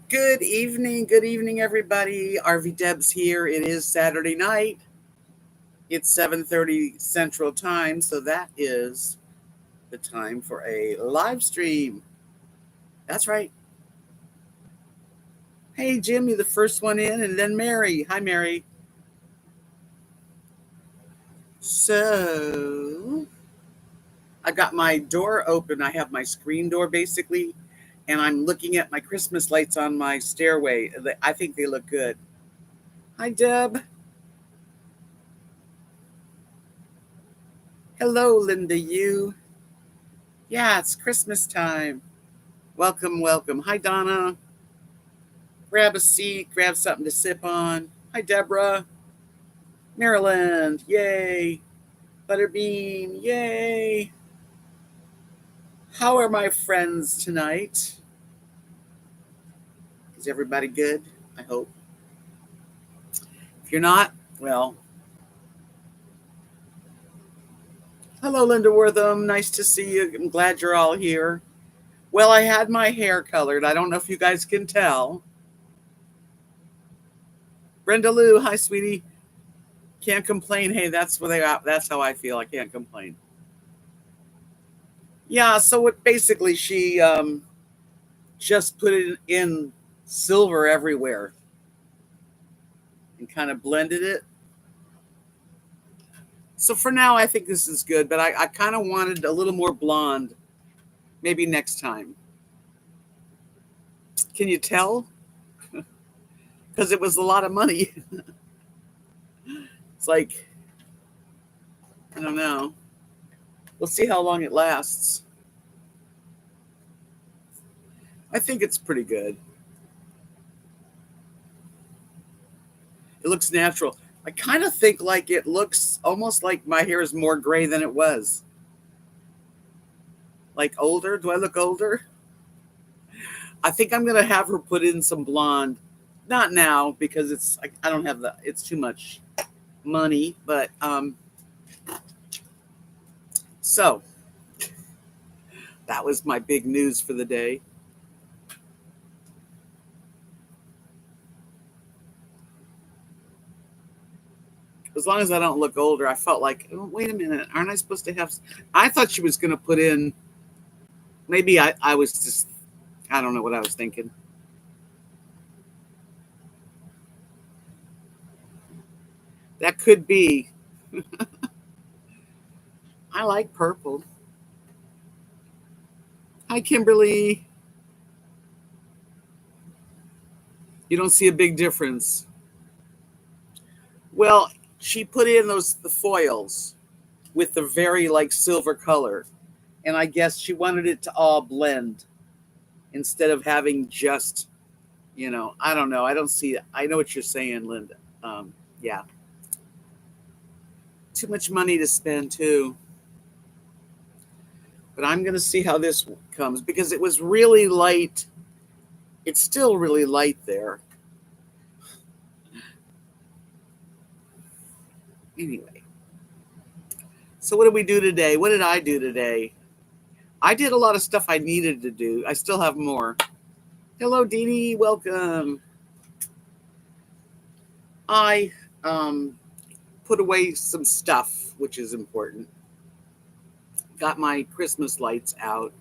Good evening, everybody. RVDebs here. It is Saturday night. It's 7:30 Central Time, so that is the time for a live stream. That's right. Hey, Jim, you're the first one in, and then Mary. Hi, Mary. So I got my door open. I have my screen door basically, and I'm looking at my Christmas lights on my stairway. I think they look good. Hi, Deb. Hello, Linda. You. Yeah, it's Christmas time. Welcome, welcome. Hi, Donna. Grab a seat, grab something to sip on. Hi, Deborah. Maryland. Yay. Butterbean. Yay. How are my friends tonight? Is everybody good? I hope. If you're not, well, hello, Linda Wortham. Nice to see you. I'm glad you're all here. Well, I had my hair colored. I don't know if you guys can tell. Brenda Lou, hi, sweetie. Can't complain. Hey, that's how I feel. I can't complain. Yeah, so what basically she just put it in silver everywhere and kind of blended it. So for now, I think this is good, but I kind of wanted a little more blonde. Maybe next time. Can you tell? Because it was a lot of money. It's like, I don't know. We'll see how long it lasts. I think it's pretty good. It looks natural. I kind of think like it looks almost like my hair is more gray than it was. Like older? Do I look older? I think I'm gonna have her put in some blonde. Not now because I don't have it's too much money, but so that was my big news for the day. As long as I don't look older, I felt like, oh, wait a minute, aren't I supposed to have? I thought she was going to put in. Maybe I was just, I don't know what I was thinking. That could be. I like purple. Hi, Kimberly. You don't see a big difference. Well, she put in the foils with the very like silver color, and I guess she wanted it to all blend instead of having just, I don't know. I don't see it. I know what you're saying, Linda. Yeah, too much money to spend too. But I'm going to see how this comes because it was really light. It's still really light there. Anyway, so what did we do today? What did I do today? I did a lot of stuff I needed to do. I still have more. Hello, Deanie. Welcome. I put away some stuff, which is important. Got my Christmas lights out.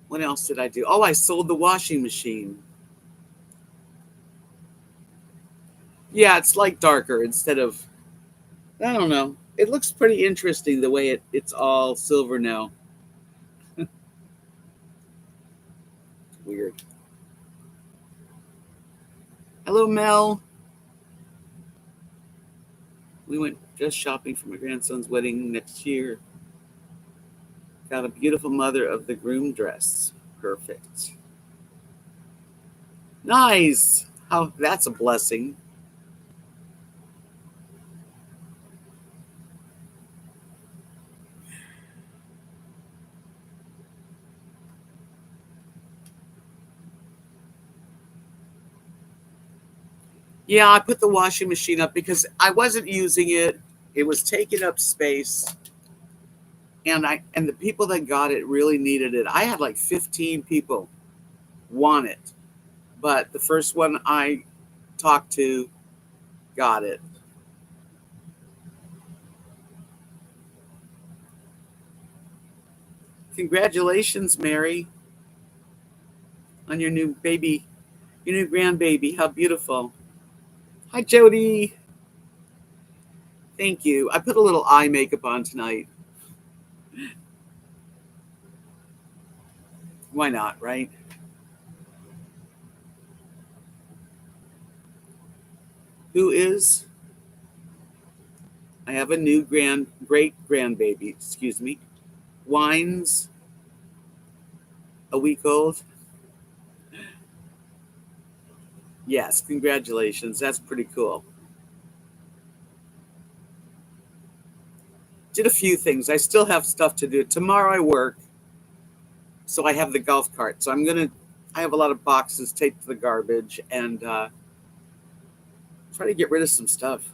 What else did I do? Oh, I sold the washing machine. Yeah, it's like darker instead of, I don't know. It looks pretty interesting the way it's all silver now. Weird. Hello, Mel. We went just shopping for my grandson's wedding next year. Got a beautiful mother of the groom dress. Perfect. Nice. How that's a blessing. Yeah, I put the washing machine up because I wasn't using it. It was taking up space. And the people that got it really needed it. I had like 15 people want it. but the first one I talked to got it. Congratulations, Mary, on your new baby, your new grandbaby. How beautiful. Hi, Jody. Thank you. I put a little eye makeup on tonight. Why not, right? Who is? I have a new great grandbaby, excuse me. Wine's a week old. Yes, congratulations. That's pretty cool. Did a few things. I still have stuff to do. Tomorrow I work, so I have the golf cart. So I have a lot of boxes taped to the garbage and try to get rid of some stuff.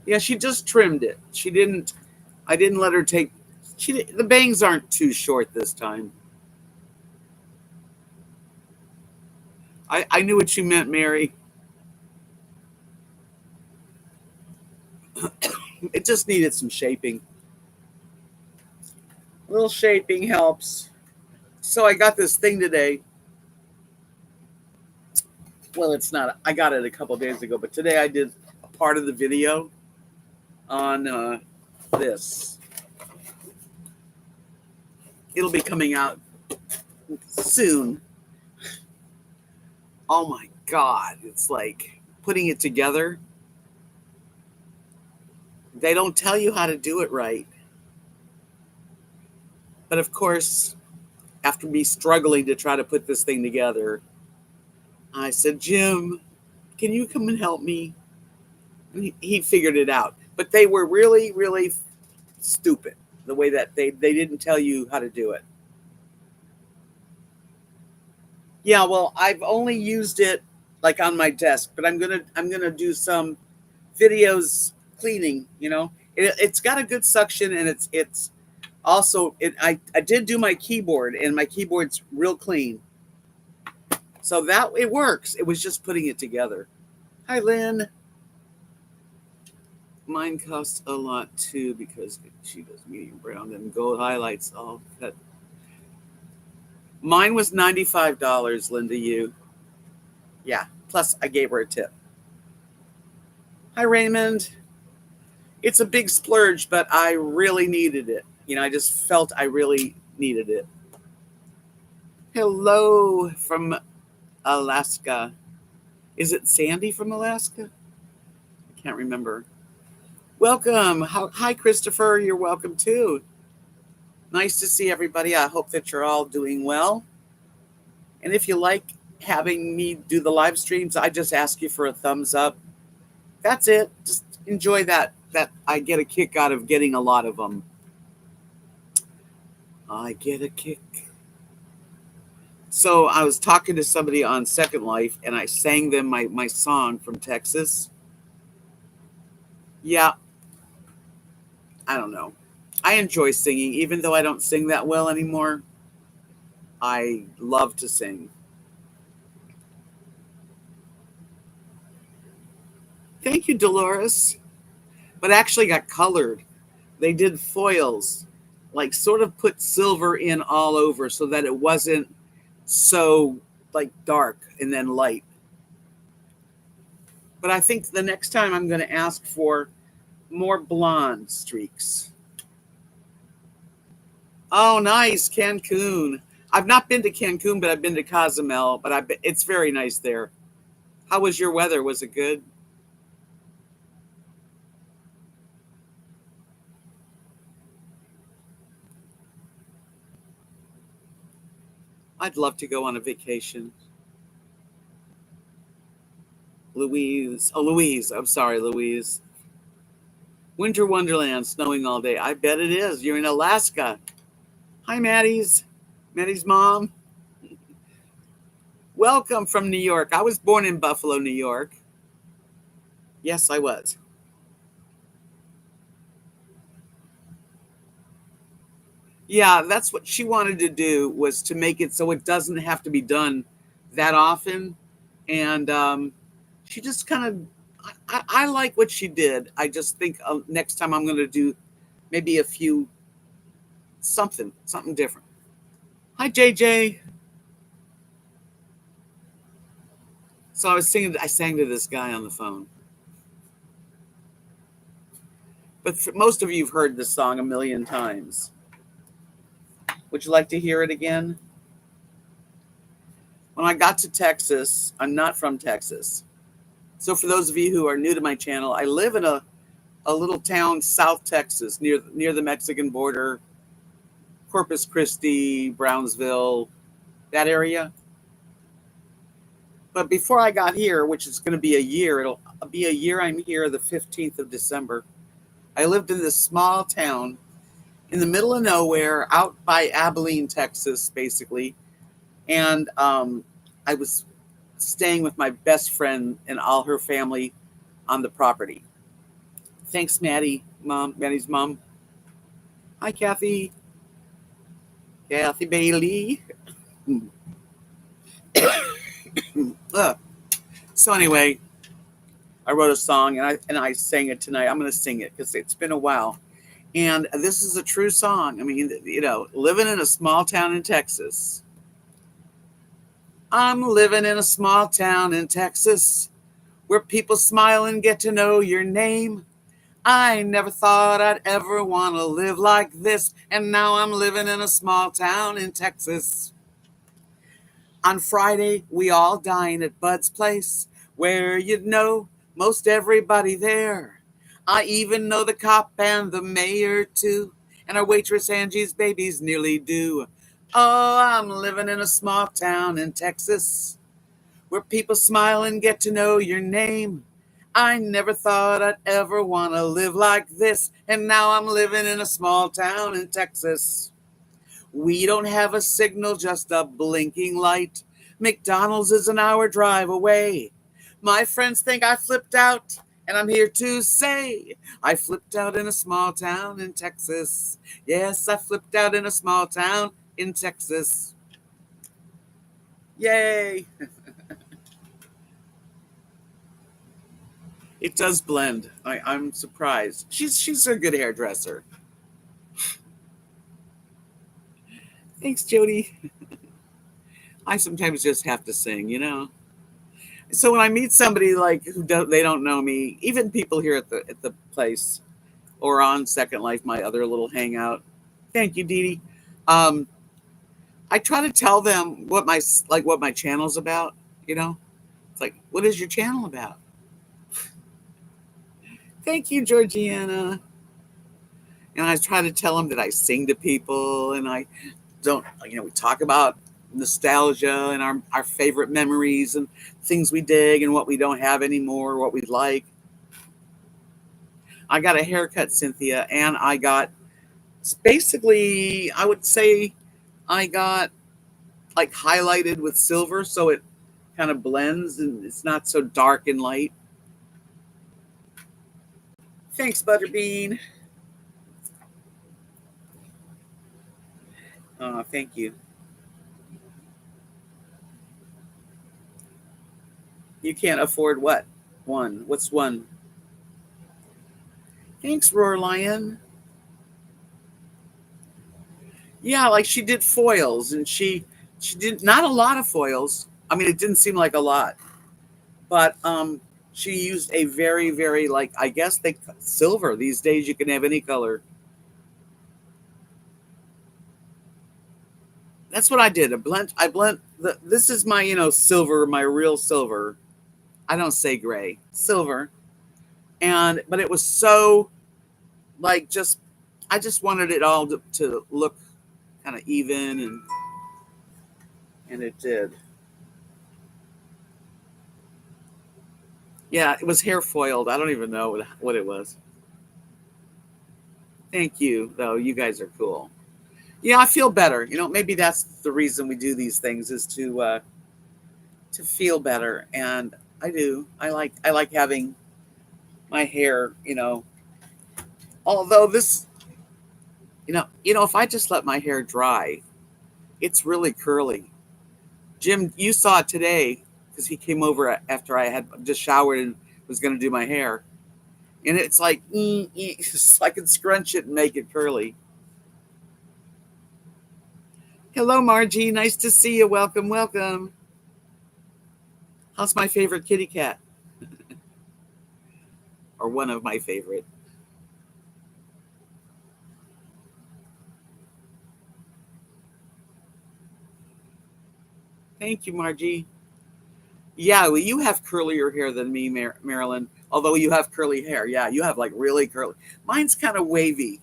Yeah, she just trimmed it. I didn't let her take, the bangs aren't too short this time. I knew what you meant, Mary. It just needed some shaping. A little shaping helps. So I got this thing today. Well, it's not. I got it a couple days ago, but today I did a part of the video on this. It'll be coming out soon. Oh my God. It's like putting it together. They don't tell you how to do it right. But of course, after me struggling to try to put this thing together, I said, Jim, can you come and help me? And he figured it out. But they were really, really stupid the way that they didn't tell you how to do it. Yeah, well, I've only used it like on my desk, but I'm gonna do some videos cleaning. It's got a good suction, and it's also I did do my keyboard, and my keyboard's real clean, so that it works. It was just putting it together. Hi, Lynn. Mine costs a lot too because she does medium brown and gold highlights. Oh, that. Mine was $95, Linda. Yeah. Plus, I gave her a tip. Hi, Raymond. It's a big splurge, but I really needed it. I just felt I really needed it. Hello from Alaska. Is it Sandy from Alaska? I can't remember. Welcome. Hi, Christopher. You're welcome too. Nice to see everybody. I hope that you're all doing well. And if you like having me do the live streams, I just ask you for a thumbs up. That's it. Just enjoy that. I get a kick out of getting a lot of them. I get a kick. So I was talking to somebody on Second Life, and I sang them my song from Texas. Yeah. I don't know. I enjoy singing, even though I don't sing that well anymore. I love to sing. Thank you, Dolores. But actually got colored. They did foils, like sort of put silver in all over so that it wasn't so like dark and then light. But I think the next time I'm going to ask for more blonde streaks. Oh, nice. Cancun. I've not been to Cancun, but I've been to Cozumel, but it's very nice there. How was your weather? Was it good? I'd love to go on a vacation. Louise. Oh, Louise. I'm sorry, Louise. Winter Wonderland, snowing all day. I bet it is. You're in Alaska. Hi, Maddie's mom. Welcome from New York. I was born in Buffalo, New York. Yes, I was. Yeah, that's what she wanted to do, was to make it so it doesn't have to be done that often. And she just kind of, I like what she did. I just think next time I'm going to do maybe a few, something different. Hi, JJ. So I sang to this guy on the phone. But for most of you have heard this song a million times. Would you like to hear it again? When I got to Texas, I'm not from Texas. So for those of you who are new to my channel, I live in a little town, South Texas, near the Mexican border, Corpus Christi, Brownsville, that area. But before I got here, which is going to be a year, it'll be a year I'm here the 15th of December. I lived in this small town in the middle of nowhere, out by Abilene, Texas, basically. And I was staying with my best friend and all her family on the property. Thanks, Maddie's mom. Hi, Kathy. Kathy Bailey. So anyway, I wrote a song and I sang it tonight. I'm going to sing it because it's been a while. And this is a true song. I mean, living in a small town in Texas. I'm living in a small town in Texas where people smile and get to know your name. I never thought I'd ever want to live like this, and now I'm living in a small town in Texas. On Friday, we all dine at Bud's place, where you'd know most everybody there. I even know the cop and the mayor, too, and our waitress Angie's baby's nearly due. Oh, I'm living in a small town in Texas, where people smile and get to know your name. I never thought I'd ever want to live like this, and now I'm living in a small town in Texas. We don't have a signal, just a blinking light. McDonald's is an hour drive away. My friends think I flipped out, and I'm here to say I flipped out in a small town in Texas. Yes, I flipped out in a small town in Texas. Yay! It does blend. I'm surprised. She's a good hairdresser. Thanks, Jody. I sometimes just have to sing. So when I meet somebody like they don't know me, even people here at the place or on Second Life, my other little hangout. Thank you, Dee Dee. Um, I try to tell them what my channel's about. It's like, what is your channel about? Thank you, Georgiana. And I try to tell them that I sing to people, and I don't. We talk about nostalgia and our favorite memories and things we dig and what we don't have anymore, what we like. I got a haircut, Cynthia, and I got basically, I would say I got like highlighted with silver so it kind of blends and it's not so dark and light. Thanks, Butterbean. Thank you. You can't afford what? One. What's one? Thanks, Roar Lion. Yeah, like she did foils, and she did not a lot of foils. I mean, it didn't seem like a lot, but she used a very, very, like, I guess silver. These days you can have any color. That's what I did. I blend this is my, silver, my real silver. I don't say gray, silver. But it was so like I just wanted it all to look kind of even, and it did. Yeah, it was hair foiled. I don't even know what it was. Thank you, though. You guys are cool. Yeah, I feel better. Maybe that's the reason we do these things, is to feel better. And I do. I like having my hair. Although If I just let my hair dry, it's really curly. Jim, you saw it today because he came over after I had just showered and was going to do my hair. And it's like, I can scrunch it and make it curly. Hello, Margie. Nice to see you. Welcome, welcome. How's my favorite kitty cat? Or one of my favorite. Thank you, Margie. Yeah, well, you have curlier hair than me, Marilyn. Although you have curly hair. Yeah, you have like really curly. Mine's kind of wavy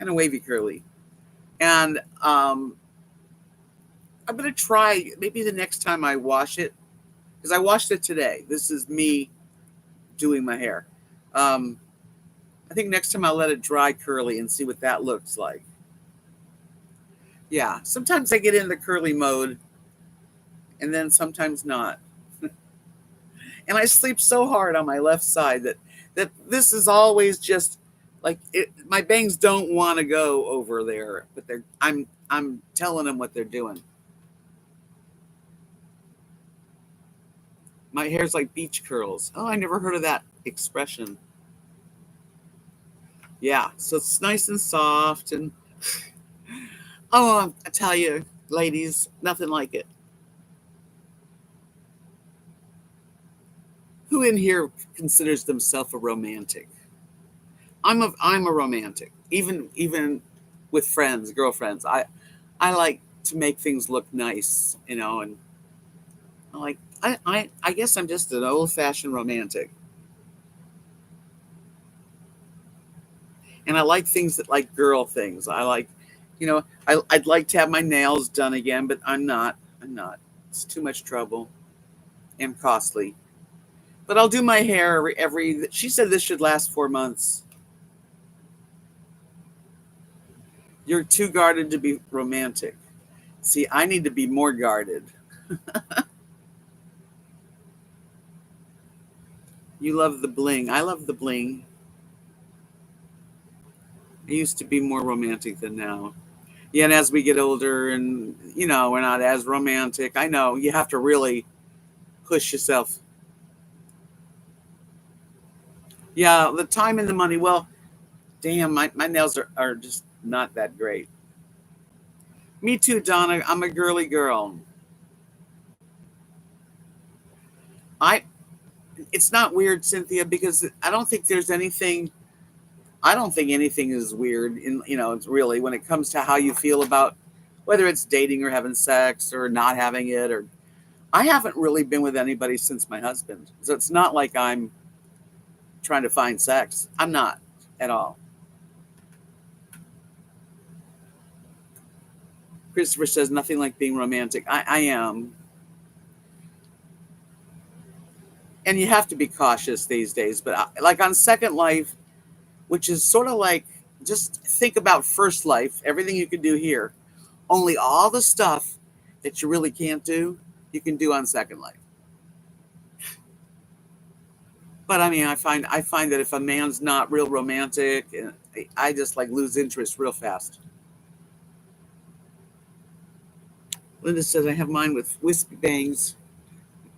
curly. And I'm going to try maybe the next time I wash it, because I washed it today. This is me doing my hair. I think next time I'll let it dry curly and see what that looks like. Yeah, sometimes I get in the curly mode and then sometimes not. And I sleep so hard on my left side that this is always just like my bangs don't want to go over there, but I'm telling them what they're doing. My hair's like beach curls. Oh, I never heard of that expression. Yeah, so it's nice and soft and oh, I tell you, ladies, nothing like it. Who in here considers themselves a romantic? I'm a romantic. Even with friends, girlfriends. I like to make things look nice, and I guess I'm just an old fashioned romantic. And I like things that like girl things. I like, I'd like to have my nails done again, but I'm not. I'm not. It's too much trouble and costly. But I'll do my hair every. She said this should last 4 months. You're too guarded to be romantic. See, I need to be more guarded. You love the bling. I love the bling. I used to be more romantic than now. Yeah, and as we get older and, we're not as romantic, I know you have to really push yourself. Yeah, the time and the money. Well, damn, my nails are just not that great. Me too, Donna. I'm a girly girl. I It's not weird, Cynthia, because I don't think anything is weird it's really when it comes to how you feel about whether it's dating or having sex or not having it. Or I haven't really been with anybody since my husband. So it's not like I'm trying to find sex. I'm not at all. Christopher says nothing like being romantic. I am. And you have to be cautious these days. But like on Second Life, which is sort of like just think about First Life, everything you can do here, only all the stuff that you really can't do, you can do on Second Life. But I mean, I find that if a man's not real romantic, I just like lose interest real fast. Linda says I have mine with wispy bangs.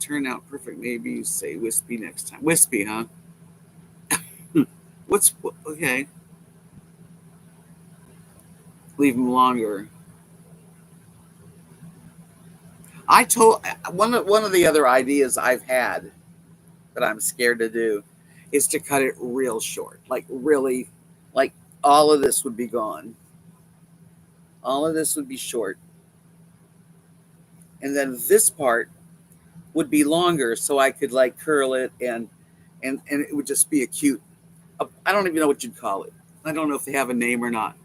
Turn out perfect. Maybe you say wispy next time. Wispy, huh? What's okay? Leave them longer. I told one of the other ideas I've had that I'm scared to do is to cut it real short, like really, like all of this would be gone. All of this would be short, and then this part would be longer, so I could like curl it and it would just be a cute. I don't even know what you'd call it. I don't know if they have a name or not.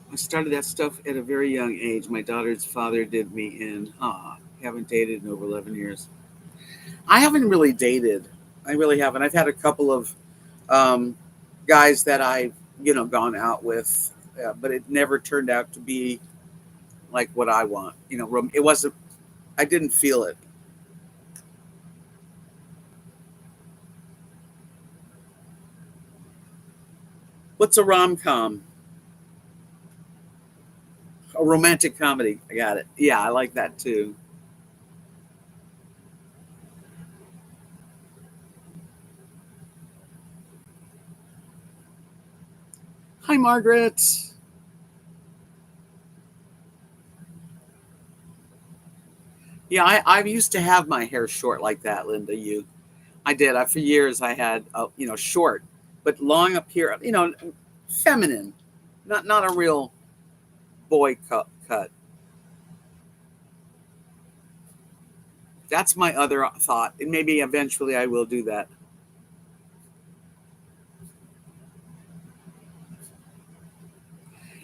I started that stuff at a very young age. My daughter's father did me in. Haven't dated in over 11 years. I haven't really dated. I really haven't. I've had a couple of um, guys that I've gone out with, but it never turned out to be like what I want. It wasn't. I didn't feel it. What's a rom-com? A romantic comedy. I got it. Yeah, I like that too. Hi, Margaret. Yeah, I used to have my hair short like that, Linda. I did. For years I had, short, but long up here. Feminine, not a real boy cut. That's my other thought, and maybe eventually I will do that.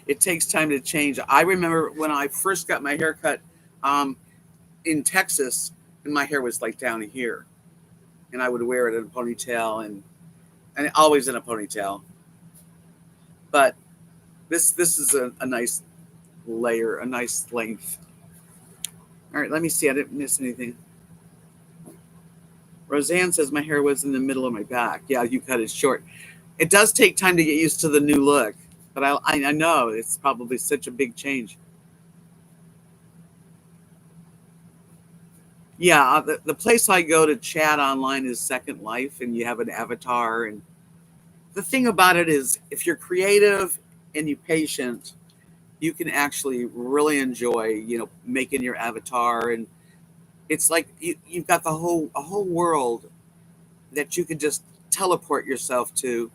It takes time to change. I remember when I first got my hair cut um, in Texas, and my hair was like down here, and I would wear it in a ponytail, and always in a ponytail. But this is a nice layer, a nice length. All right, let me see. I didn't miss anything. Roseanne says my hair was in the middle of my back. Yeah, you cut it short. It does take time to get used to the new look, but I know it's probably such a big change. Yeah, the place I go to chat online is Second Life, and you have an avatar. And the thing about it is, if you're creative and you're patient, you can actually really enjoy, making your avatar. And it's like you've got a whole world that you can just teleport yourself to,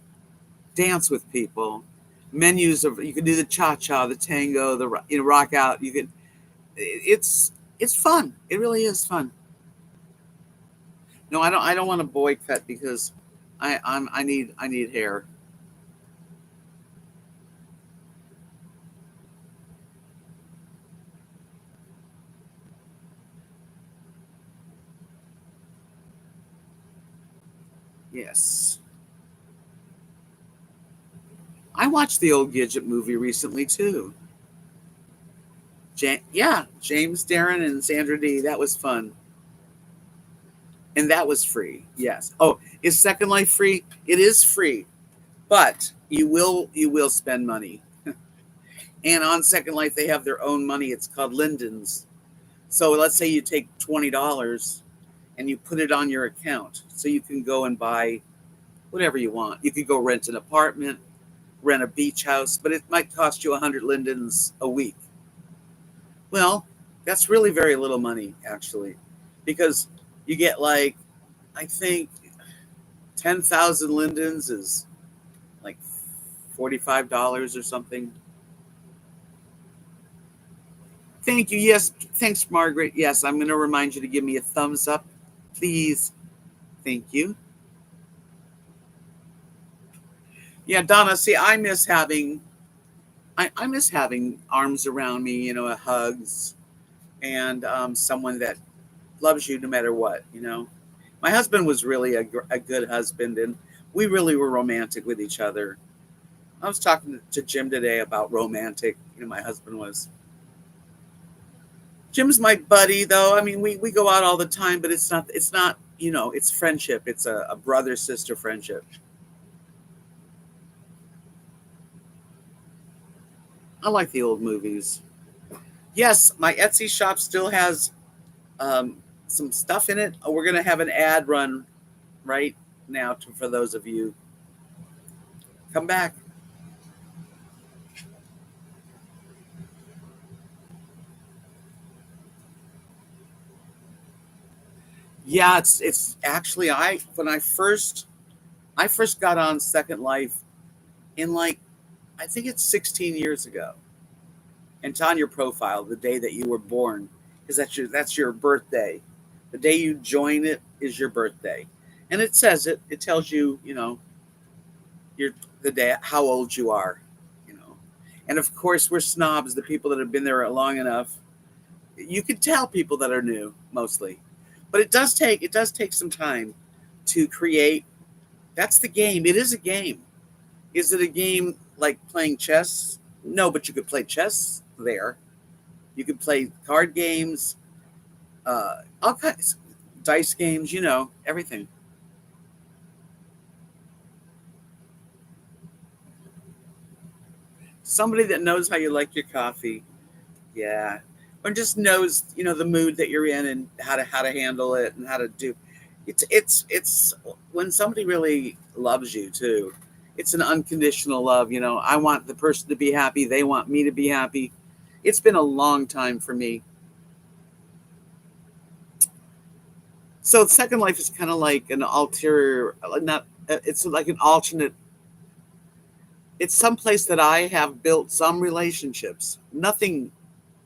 dance with people, menus of you can do the cha cha, the tango, the rock out. You can. It's fun. It really is fun. No, I don't want a boy cut because I need hair. Yes. I watched the old Gidget movie recently too. Yeah, James Darren and Sandra Dee. That was fun, and that was free. Yes. Oh, is Second Life free? It is free, but you will spend money. And on Second Life, they have their own money. It's called Linden's. So let's say you take $20 and you put it on your account, so you can go and buy whatever you want. You could go rent an apartment, rent a beach house, but it might cost you 100 lindens a week. Well, that's really very little money, actually, because you get like, I think 10,000 lindens is like $45 or something. Thank you. Yes. Thanks, Margaret. Yes, I'm going to remind you to give me a thumbs up, please. Thank you. Yeah, Donna, see, I miss having arms around me, hugs, and someone that loves you no matter what. My husband was really a good husband, and we really were romantic with each other. I was talking to Jim today about romantic, my husband was. Jim's my buddy, though. I mean, we go out all the time, but it's not, it's friendship. It's a brother sister friendship. I like the old movies. Yes, my Etsy shop still has some stuff in it. We're going to have an ad run right now for those of you. Come back. Yeah, it's actually I first got on Second Life in like I think it's 16 years ago. And it's on your profile the day that you were born, because that's your birthday. The day you join it is your birthday, and it says it tells you your the day how old you are, you know. And of course, we're snobs. The people that have been there long enough, you can tell people that are new mostly, but it does take some time to create. That's the game. It is a game. Is it a game like playing chess? No, but you could play chess there. You could play card games, all kinds, dice games. Everything. Somebody that knows how you like your coffee. Yeah. Or just knows, the mood that you're in and how to handle it and how to do. It's when somebody really loves you too. It's an unconditional love, I want the person to be happy, they want me to be happy. It's been a long time for me. So Second Life is kind of like an ulterior, not it's like an alternate. It's some place that I have built some relationships. Nothing,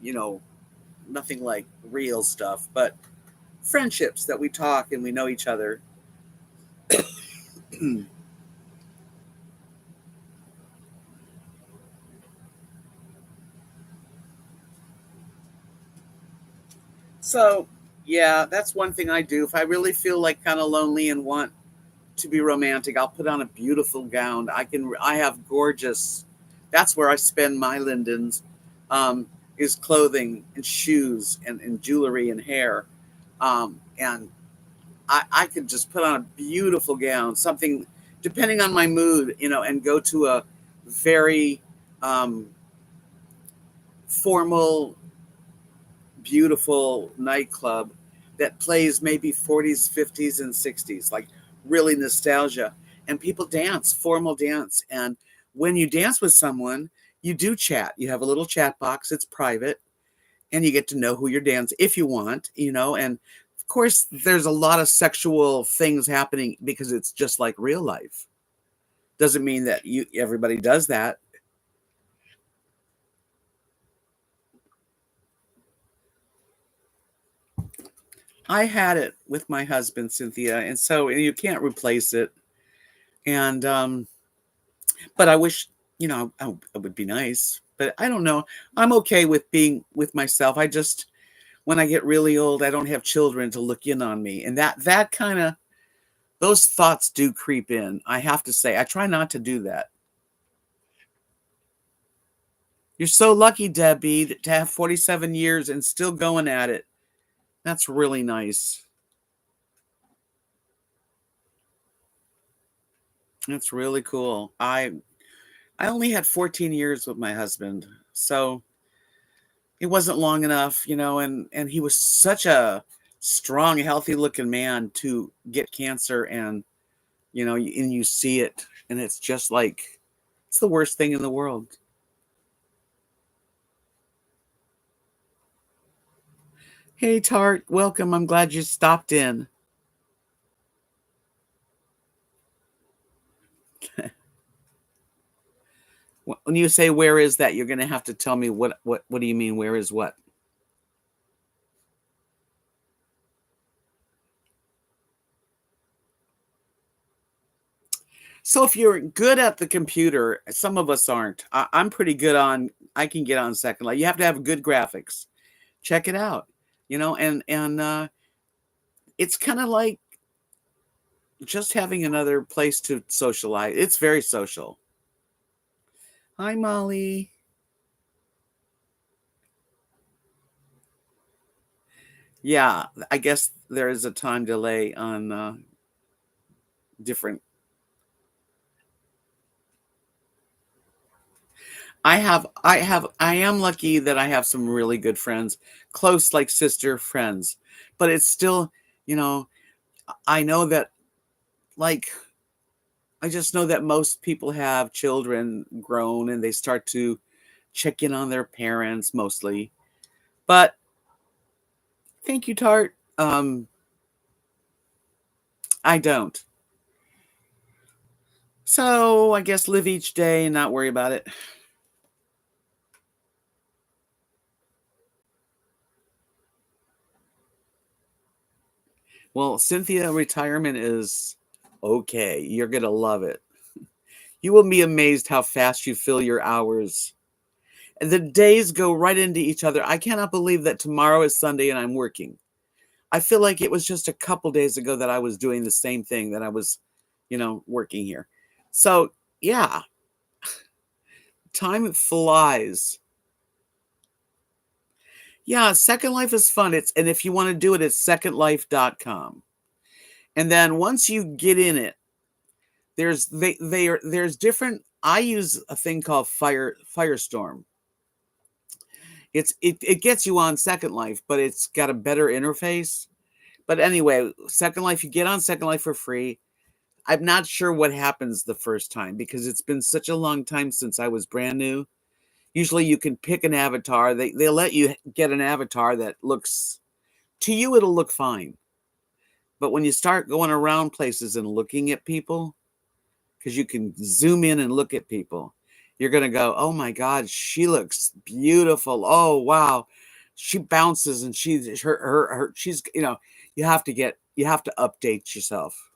you know, nothing like real stuff, but friendships that we talk and we know each other. So, yeah, that's one thing I do. If I really feel like kind of lonely and want to be romantic, I'll put on a beautiful gown. I have gorgeous, that's where I spend my lindens, is clothing and shoes and jewelry and hair. And I could just put on a beautiful gown, something depending on my mood, and go to a very um, formal, beautiful nightclub that plays maybe 40s, 50s, and 60s, like really nostalgia. And people dance, formal dance. And when you dance with someone, you do chat. You have a little chat box, it's private, and you get to know who you're dancing if you want, and of course there's a lot of sexual things happening because it's just like real life. Doesn't mean that everybody does that. I had it with my husband, Cynthia, and so you can't replace it. And but I wish, it would be nice, but I don't know. I'm okay with being with myself. I just, when I get really old, I don't have children to look in on me, and that kind of, those thoughts do creep in. I have to say, I try not to do that. You're so lucky, Debbie, to have 47 years and still going at it. That's really nice. That's really cool. I only had 14 years with my husband, so it wasn't long enough, and he was such a strong, healthy looking man to get cancer, and and you see it, and it's just like it's the worst thing in the world. Hey Tart, welcome. I'm glad you stopped in. When you say where is that, you're going to have to tell me what do you mean where is what? So if you're good at the computer, some of us aren't. I'm pretty good on. I can get on Second Life. You have to have good graphics. Check it out. And it's kind of like just having another place to socialize. It's very social. Hi, Molly. Yeah, I guess there is a time delay on different. I am lucky that I have some really good friends, close like sister friends, but it's still, you know, I know that, like, I just know that most people have children grown and they start to check in on their parents mostly. But thank you, Tart. I don't. So I guess live each day and not worry about it. Well, Cynthia, retirement is okay. You're going to love it. You will be amazed how fast you fill your hours. And the days go right into each other. I cannot believe that tomorrow is Sunday and I'm working. I feel like it was just a couple days ago that I was doing the same thing, that I was, working here. So, yeah, time flies. Yeah, Second Life is fun. And if you want to do it, it's secondlife.com. And then once you get in it, there's different I use a thing called Firestorm. It gets you on Second Life, but it's got a better interface. But anyway, Second Life, you get on Second Life for free. I'm not sure what happens the first time because it's been such a long time since I was brand new. Usually you can pick an avatar. They'll let you get an avatar that looks, to you, it'll look fine. But when you start going around places and looking at people, because you can zoom in and look at people, you're going to go, oh my God, she looks beautiful. Oh, wow. She bounces and she's, she's, you have to update yourself.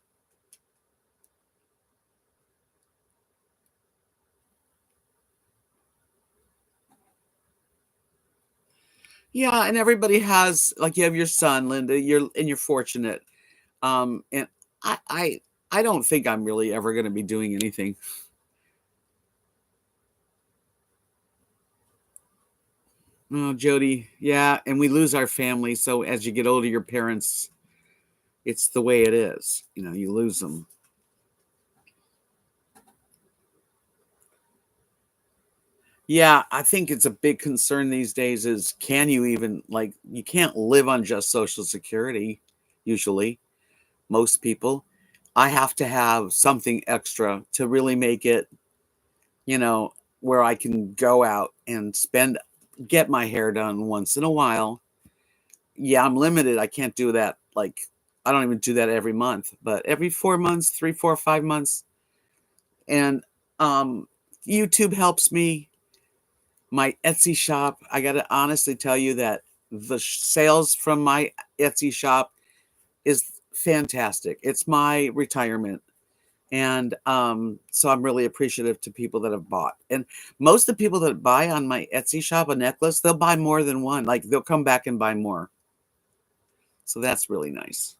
Yeah, and everybody has, like, you have your son, Linda. You're fortunate. And I I I don't think I'm really ever going to be doing anything. Oh, Jody, yeah, and we lose our family. So as you get older, your parents, it's the way it is. You lose them. Yeah, I think it's a big concern these days is, can you even, like, you can't live on just Social Security, usually, most people. I have to have something extra to really make it, where I can go out and get my hair done once in a while. Yeah, I'm limited. I can't do that. Like, I don't even do that every month, but every 4 months, 3, 4, 5 months. And YouTube helps me. My Etsy shop, I got to honestly tell you that the sales from my Etsy shop is fantastic. It's my retirement. And so I'm really appreciative to people that have bought. And most of the people that buy on my Etsy shop a necklace, they'll buy more than one. Like, they'll come back and buy more. So that's really nice.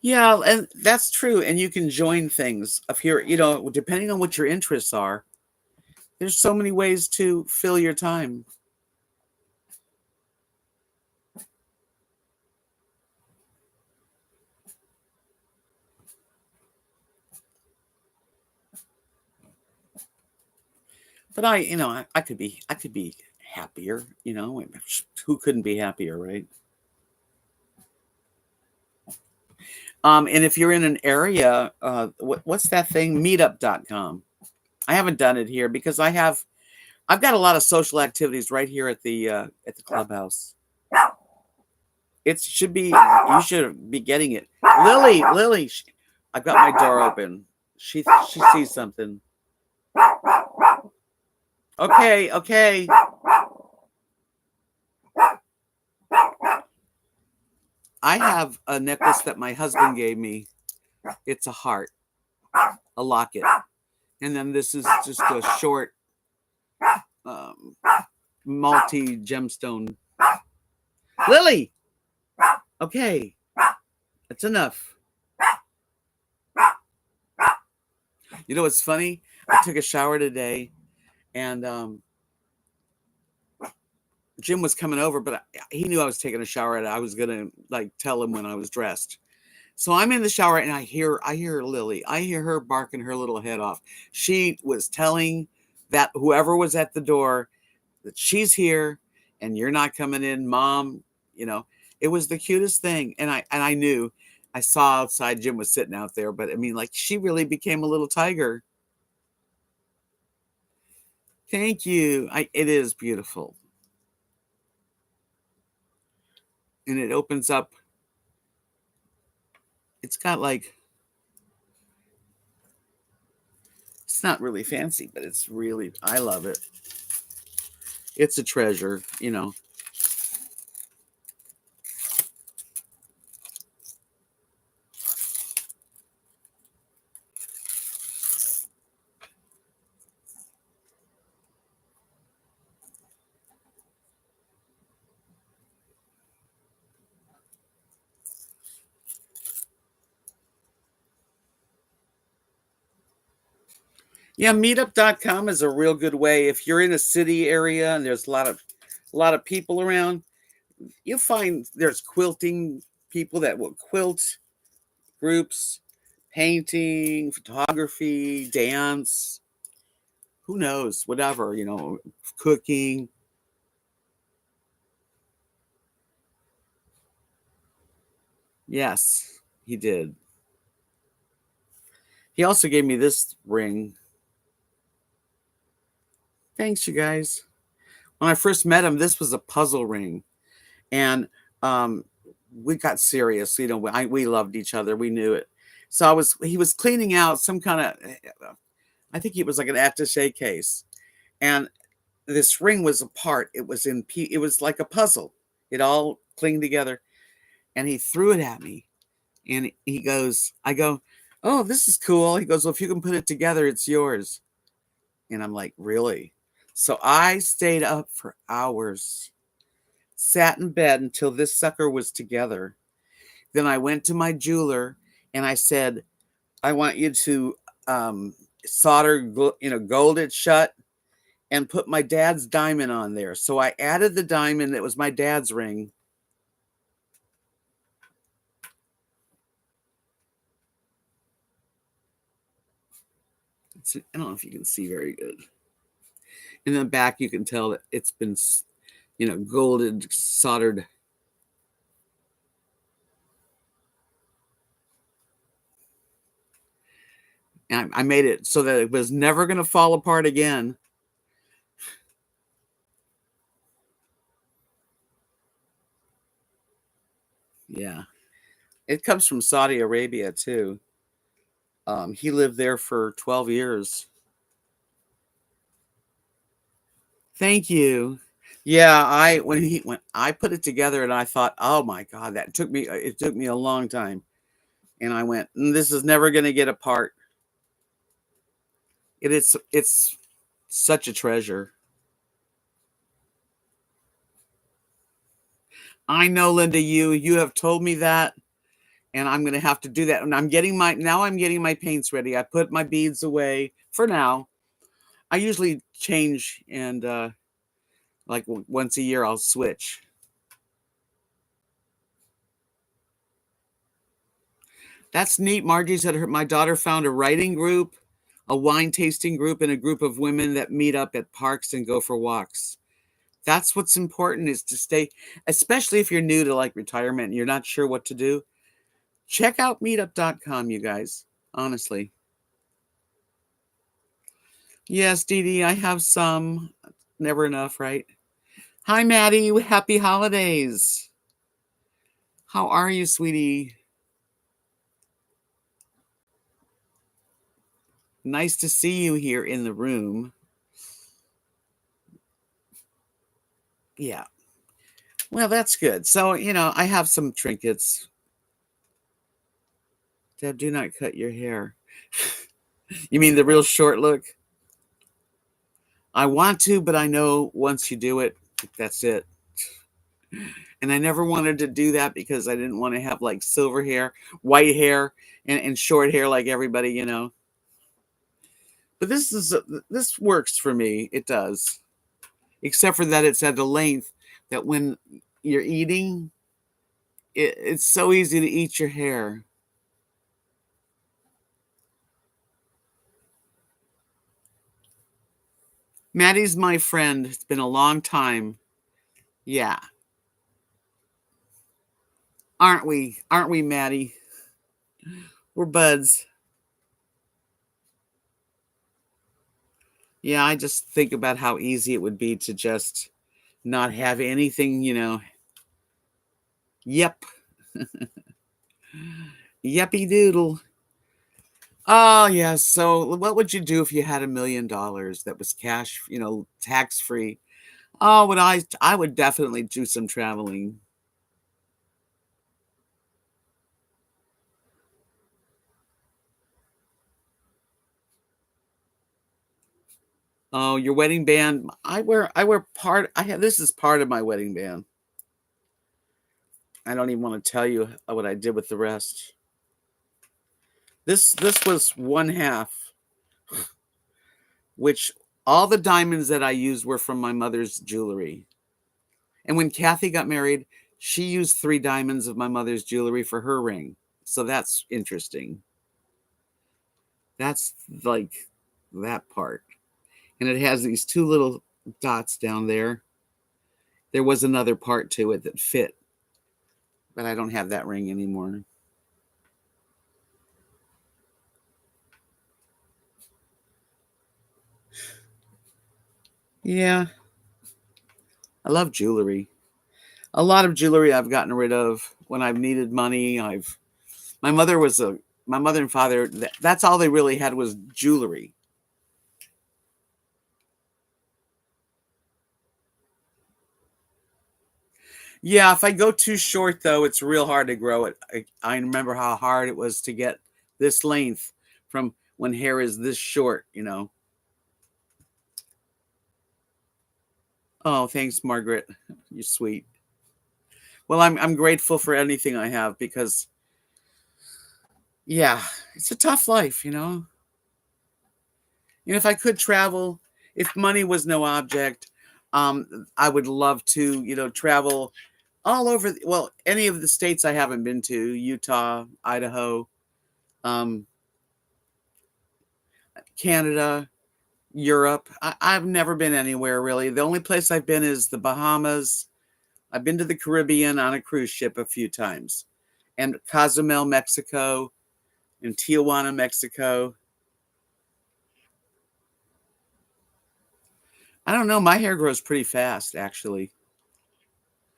Yeah, and that's true. And you can join things if you're, depending on what your interests are. There's so many ways to fill your time. But I could be happier. Who couldn't be happier, right? And if you're in an area, what's that thing? Meetup.com. I haven't done it here because I've got a lot of social activities right here at the clubhouse. It should be, you should be getting it. Lily, I've got my door open. She sees something. Okay. I have a necklace that my husband gave me. It's a heart, a locket. And then this is just a short multi gemstone. Lily! Okay. That's enough. You know what's funny? I took a shower today and Jim was coming over, but he knew I was taking a shower and I was going to tell him when I was dressed. So I'm in the shower and I hear Lily. I hear her barking her little head off. She was telling that whoever was at the door that she's here and you're not coming in, Mom. It was the cutest thing. And I knew, I saw outside Jim was sitting out there, but I mean, she really became a little tiger. Thank you. It is beautiful. And it opens up. It's got it's not really fancy, but I love it. It's a treasure. Yeah, meetup.com is a real good way. If you're in a city area and there's a lot of people around, you'll find there's quilting people that will quilt groups, painting, photography, dance, who knows, whatever, cooking. Yes, he did. He also gave me this ring. Thanks, you guys. When I first met him, this was a puzzle ring. And um, we got serious. We loved each other. We knew it. So he was cleaning out some kind of, I think it was like an attache case. And this ring was apart. It was like a puzzle. It all clinged together. And he threw it at me. And I go, oh, this is cool. He goes, well, if you can put it together, it's yours. And I'm like, really? So I stayed up for hours, sat in bed until this sucker was together. Then I went to my jeweler and I said, I want you to solder, gold it shut and put my dad's diamond on there. So I added the diamond that was my dad's ring. I don't know if you can see very good. In the back, you can tell that it's been, golded, soldered. And I made it so that it was never going to fall apart again. Yeah. It comes from Saudi Arabia, too. He lived there for 12 years. Thank you. Yeah, when I put it together and I thought, oh my God, it took me a long time. And I went, this is never going to get apart. It's such a treasure. I know, Linda, you have told me that, and I'm going to have to do that. And I'm getting my paints ready. I put my beads away for now. I usually change and like once a year I'll switch. That's neat. Margie said my daughter found a writing group, a wine tasting group, and a group of women that meet up at parks and go for walks. That's what's important, is to stay, especially if you're new to like retirement and you're not sure what to do. Check out meetup.com, you guys. Honestly. Yes, Dee Dee, I have some. Never enough, right? Hi, Maddie. Happy holidays. How are you, sweetie? Nice to see you here in the room. Yeah. Well, that's good. So, I have some trinkets. Deb, do not cut your hair. You mean the real short look? I want to, but I know once you do it, that's it. And I never wanted to do that because I didn't want to have like silver hair, white hair, and short hair like everybody, But this works for me. It does. Except for that it's at a length that when you're eating, it's so easy to eat your hair. Maddie's my friend. It's been a long time. Yeah. Aren't we? Aren't we, Maddie? We're buds. Yeah, I just think about how easy it would be to just not have anything, Yep. Yuppie doodle. Oh, yeah. So, what would you do if you had $1 million that was cash, tax free? Oh, I would definitely do some traveling. Oh, your wedding band. I wear part. This is part of my wedding band. I don't even want to tell you what I did with the rest. This was one half, which all the diamonds that I used were from my mother's jewelry. And when Kathy got married, she used 3 diamonds of my mother's jewelry for her ring. So that's interesting. That's like that part. And it has these two little dots down there. There was another part to it that fit, but I don't have that ring anymore. Yeah, I love jewelry. A lot of jewelry I've gotten rid of when I've needed money. My mother was a my mother and father. That's all they really had was jewelry. Yeah, if I go too short though, it's real hard to grow it. I remember how hard it was to get this length from when hair is this short. Oh, thanks, Margaret. You're sweet. Well, I'm grateful for anything I have because yeah, it's a tough life. If I could travel, if money was no object, I would love to, travel all over. Well, any of the states I haven't been to, Utah, Idaho, um, Canada, Europe. I've never been anywhere really. The only place I've been is the Bahamas. I've been to the Caribbean on a cruise ship a few times, and Cozumel, Mexico, and Tijuana, Mexico. I don't know. My hair grows pretty fast, actually.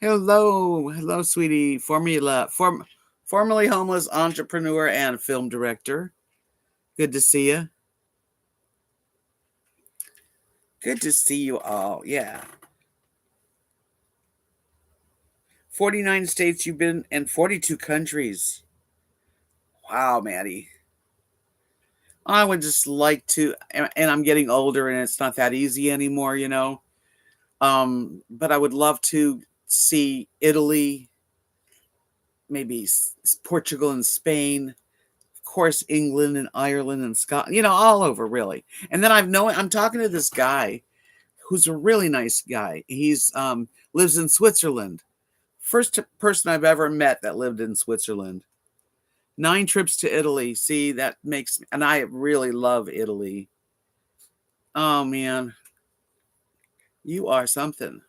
Hello, hello, sweetie. Formerly homeless entrepreneur and film director. Good to see you. Good to see you all. Yeah, 49 states you've been and 42 countries. Wow, Maddie. I would just like to, and I'm getting older, and it's not that easy anymore. But I would love to see Italy, maybe Portugal and Spain, of course, England and Ireland and Scotland, all over really. And then I'm talking to this guy who's a really nice guy. He's lives in Switzerland. First person I've ever met that lived in Switzerland. 9 trips to Italy. See, that makes me, and I really love Italy. Oh man, you are something.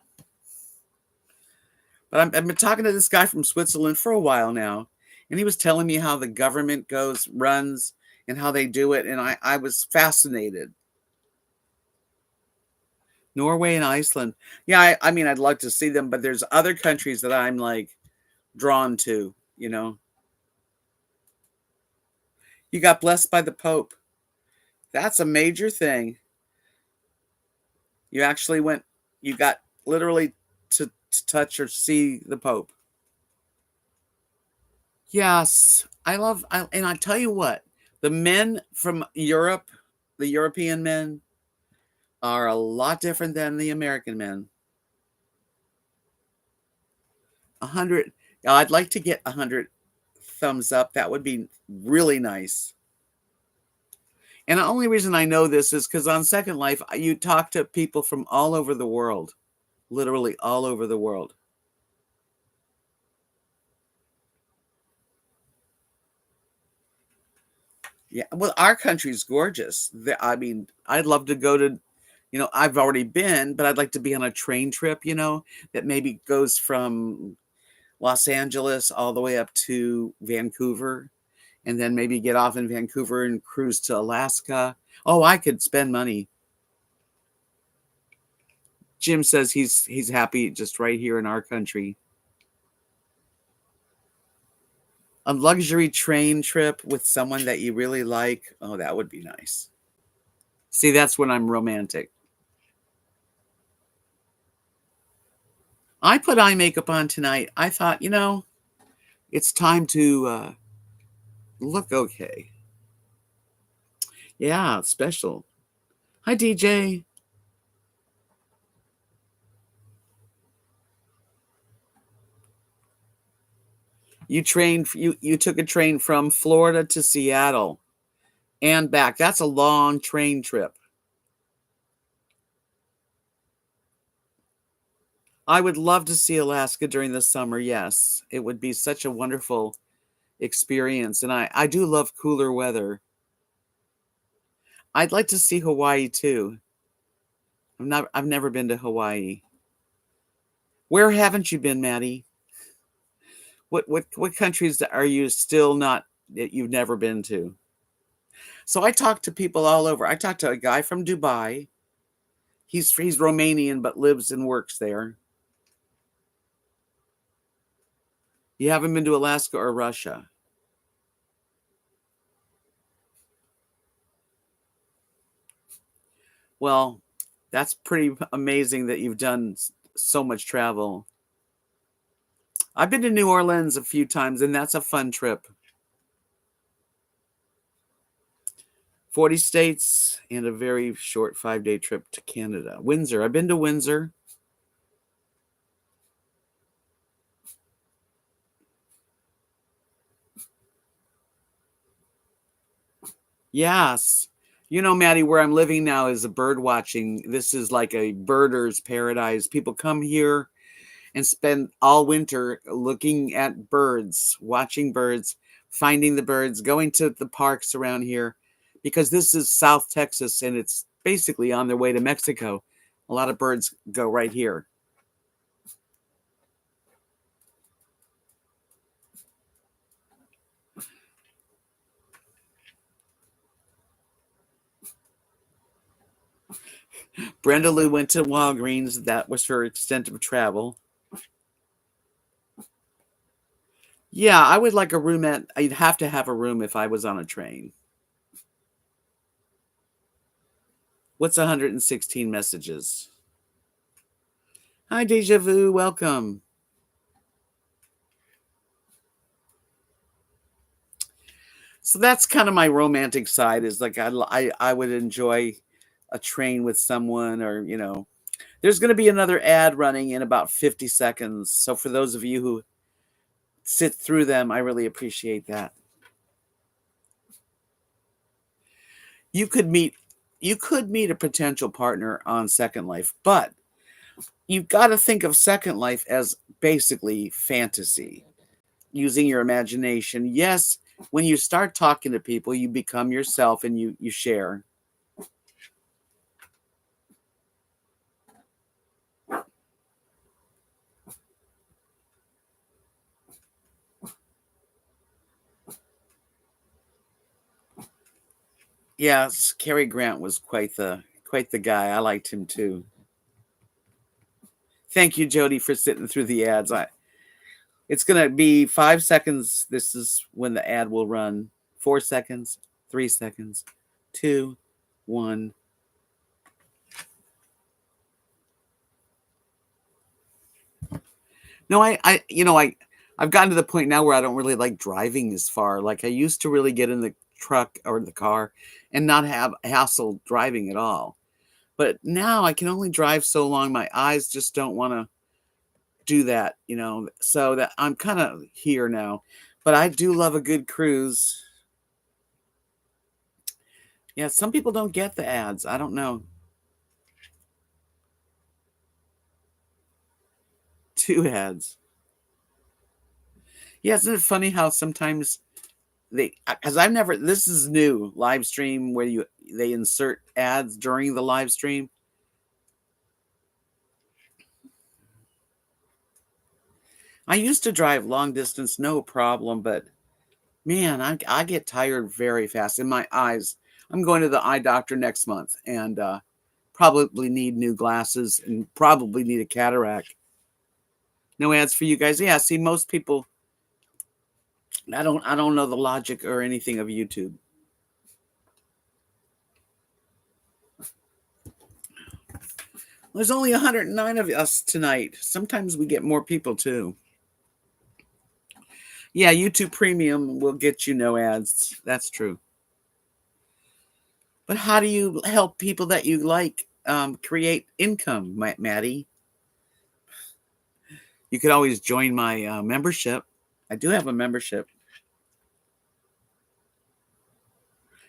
But I've been talking to this guy from Switzerland for a while now, and he was telling me how the government runs, and how they do it, and I was fascinated. Norway and Iceland. Yeah, I mean, I'd like to see them, but there's other countries that I'm like drawn to. You got blessed by the Pope. That's a major thing. You actually you got literally to touch or see the Pope. Yes, and I tell you what, the men from Europe, the European men, are a lot different than the American men. 100. I'd like to get 100 thumbs up. That would be really nice. And the only reason I know this is because on Second Life, you talk to people from all over the world, literally all over the world. Yeah, well, our country's gorgeous. I mean, I'd love to go to, I've already been, but I'd like to be on a train trip, that maybe goes from Los Angeles all the way up to Vancouver, and then maybe get off in Vancouver and cruise to Alaska. Oh, I could spend money. Jim says he's happy just right here in our country. A luxury train trip with someone that you really like. Oh, that would be nice. See, that's when I'm romantic. I put eye makeup on tonight. I thought, it's time to look okay. Yeah, it's special. Hi, DJ. You took a train from Florida to Seattle and back. That's a long train trip. I would love to see Alaska during the summer. Yes, it would be such a wonderful experience. And I do love cooler weather. I'd like to see Hawaii too. I've never been to Hawaii. Where haven't you been, Maddie? What countries are you still not that you've never been to? So I talk to people all over. I talked to a guy from Dubai. He's Romanian but lives and works there. You haven't been to Alaska or Russia? Well, that's pretty amazing that you've done so much travel. I've been to New Orleans a few times, and that's a fun trip. 40 states and a very short 5-day trip to Canada. Windsor. I've been to Windsor. Yes. You know, Maddie, where I'm living now is a bird watching. This is like a birder's paradise. People come here and spend all winter looking at birds, watching birds, finding the birds, going to the parks around here because this is South Texas and it's basically on their way to Mexico. A lot of birds go right here. Brenda Lou went to Walgreens. That was her extent of travel. Yeah, I would like a room I'd have to have a room if I was on a train. What's 116 messages? Hi, Deja Vu. Welcome. So that's kind of my romantic side is like I would enjoy a train with someone or, there's going to be another ad running in about 50 seconds. So for those of you who sit through them, I really appreciate that. You could meet a potential partner on Second Life, but you've got to think of Second Life as basically fantasy, using your imagination. Yes, when you start talking to people, you become yourself and you share. Yes, Cary Grant was quite the guy. I liked him too. Thank you, Jody, for sitting through the ads. It's gonna be 5 seconds. This is when the ad will run. 4 seconds, 3 seconds, 2, 1. No, I've gotten to the point now where I don't really like driving as far. Like I used to really get in the truck or the car and not have hassle driving at all. But now I can only drive so long. My eyes just don't want to do that. So that I'm kind of here now. But I do love a good cruise. Yeah, some people don't get the ads. I don't know. 2 ads. Yeah, isn't it funny how sometimes because I've never this is new live stream where they insert ads during the live stream. I used to drive long distance, no problem, but man, I get tired very fast in my eyes. I'm going to the eye doctor next month and probably need new glasses and probably need a cataract. No ads for you guys. Yeah, see, most people, I don't know the logic or anything of YouTube. There's only 109 of us tonight. Sometimes we get more people too. Yeah, YouTube Premium will get you no ads. That's true. But how do you help people that you like create income, Maddie? You could always join my membership. I do have a membership.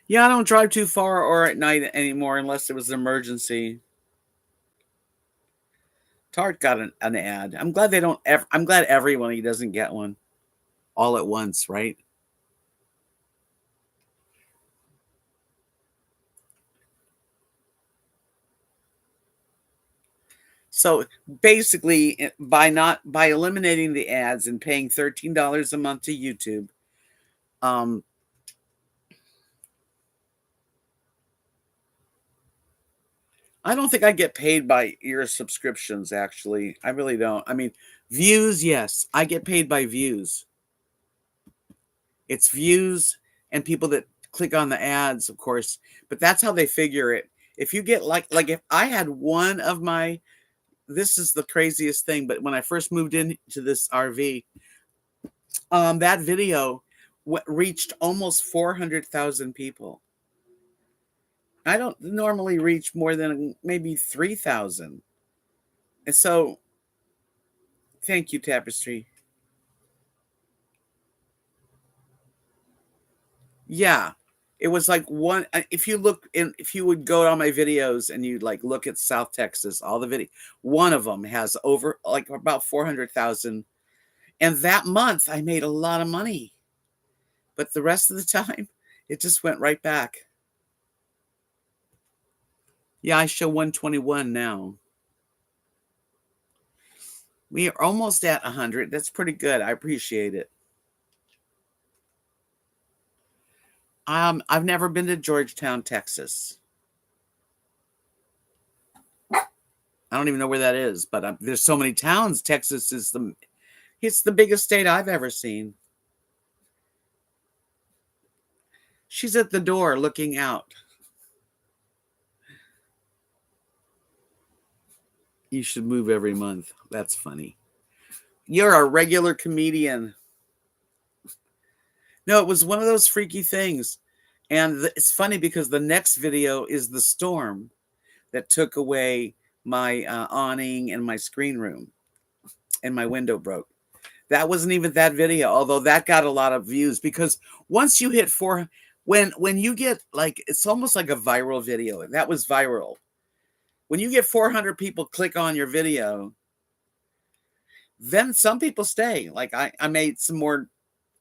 Yeah, I don't drive too far or at night anymore unless it was an emergency. Tart got an ad. I'm glad they don't. I'm glad everyone doesn't get one all at once, right? So basically, by eliminating the ads and paying $13 a month to YouTube, um, I don't think I get paid by your subscriptions. Actually, I really don't. I mean, views, yes, I get paid by views. It's views and people that click on the ads, of course, but that's how they figure it. If you get like if I had one of my this is the craziest thing, but when I first moved into this RV, that video reached almost 400,000 people. I don't normally reach more than maybe 3,000. And so, thank you, Tapestry. Yeah. It was like one if you would go on my videos and you like look at South Texas, all the video, one of them has over like about 400,000. And that month I made a lot of money. But the rest of the time, it just went right back. Yeah, I show 121 now. We are almost at 100. That's pretty good. I appreciate it. I've never been to Georgetown, Texas. I don't even know where that is, but there's so many towns. Texas is it's the biggest state I've ever seen. She's at the door looking out. You should move every month. That's funny. You're a regular comedian. No, it was one of those freaky things. And it's funny because the next video is the storm that took away my awning and my screen room, and my window broke. That wasn't even that video, although that got a lot of views because once you hit when you get like, it's almost like a viral video. That was viral. When you get 400 people click on your video, then some people stay. Like I made some more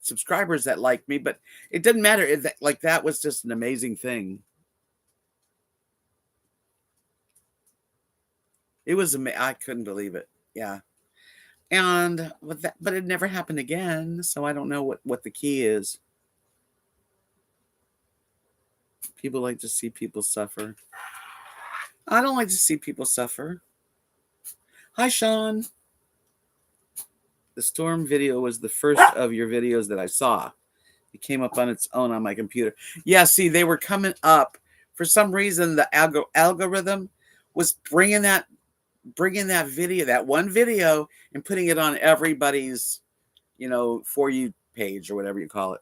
subscribers that liked me, but it didn't matter. Like that was just an amazing thing. It was I couldn't believe it. Yeah. And with that, but it never happened again. So I don't know what the key is. People like to see people suffer. I don't like to see people suffer. Hi, Sean. The storm video was the first of your videos that I saw. It came up on its own on my computer. Yeah, see, they were coming up. For some reason, the algorithm was bringing that video, that one video, and putting it on everybody's, For You page or whatever you call it.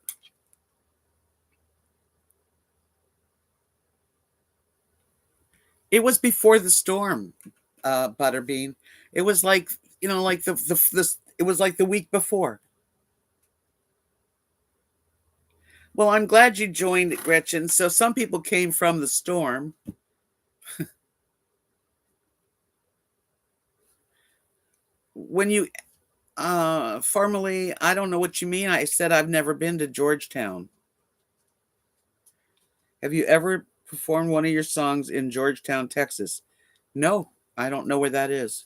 It was before the storm, Butterbean. It was like, like it was like the week before. Well, I'm glad you joined, Gretchen. So some people came from the storm. When you formally, I don't know what you mean. I said I've never been to Georgetown. Have you ever performed one of your songs in Georgetown, Texas? No, I don't know where that is.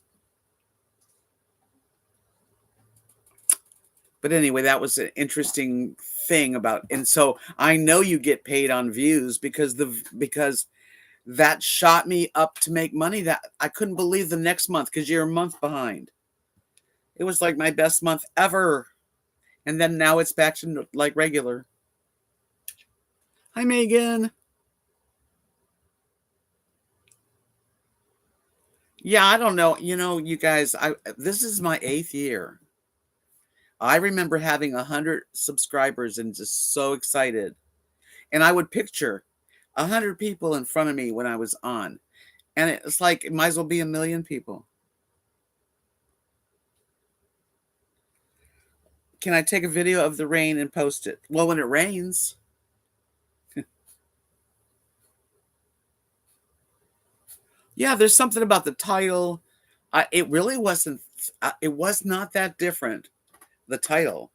But anyway, that was an interesting thing about, and so I know you get paid on views because that shot me up to make money. That I couldn't believe the next month because you're a month behind. It was like my best month ever. And then now it's back to like regular. Hi, Megan. Yeah, I don't know. You guys, this is my 8th year. I remember having 100 subscribers and just so excited. And I would picture 100 people in front of me when I was on. And it's like, it might as well be 1,000,000 people. Can I take a video of the rain and post it? Well, when it rains. Yeah, there's something about the title. It really wasn't, it was not that different. The title.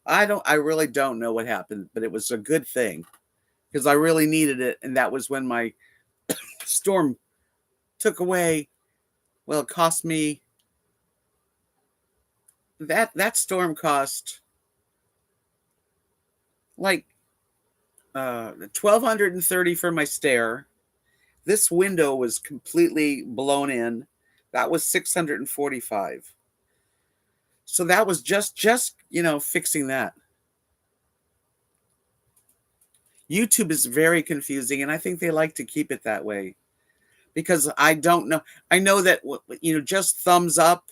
I really don't know what happened, but it was a good thing because I really needed it. And that was when my storm took away Well, it cost me that storm cost like 1,230 for my stair. This window was completely blown in. That was 645. So that was just fixing that. YouTube is very confusing, and I think they like to keep it that way because I don't know. I know that just thumbs up